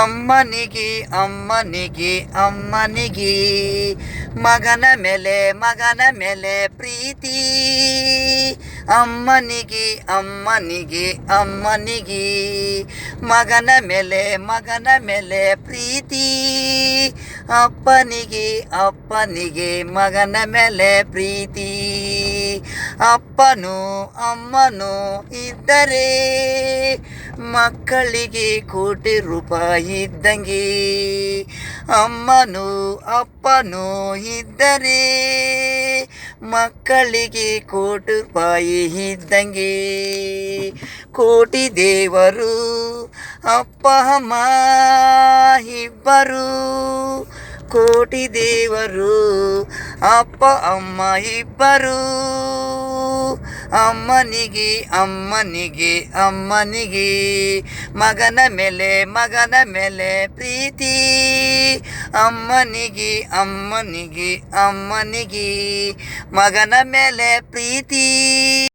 ಅಮ್ಮನಿಗೆ ಅಮ್ಮನಿಗೆ ಅಮ್ಮನಿಗೆ ಮಗನ ಮೇಲೆ ಪ್ರೀತಿ. ಅಮ್ಮನಿಗೆ ಅಮ್ಮನಿಗೆ ಅಮ್ಮನಿಗೆ ಮಗನ ಮೇಲೆ ಪ್ರೀತಿ. ಅಪ್ಪನಿಗೆ ಮಗನ ಮೇಲೆ ಪ್ರೀತಿ. ಅಪ್ಪನು ಅಮ್ಮನು ಇದ್ದರೆ ಮಕ್ಕಳಿಗೆ ಕೋಟಿ ರೂಪಾಯಿ ಇದ್ದಂಗೆ. ಅಪ್ಪನು ಇದ್ದರೆ ಮಕ್ಕಳಿಗೆ ಕೋಟಿ ರೂಪಾಯಿ ಇದ್ದಂಗೆ. ಕೋಟಿ ದೇವರು ಅಪ್ಪ ಅಮ್ಮ ಇಬ್ಬರು. ಕೋಟಿ ದೇವರು ಅಪ್ಪ ಅಮ್ಮ ಇಬ್ಬರು. ಅಮ್ಮನಿಗೆ ಮಗನ ಮೇಲೆ ಪ್ರೀತಿ. ಅಮ್ಮನಿಗೆ ಮಗನ ಮೇಲೆ ಪ್ರೀತಿ.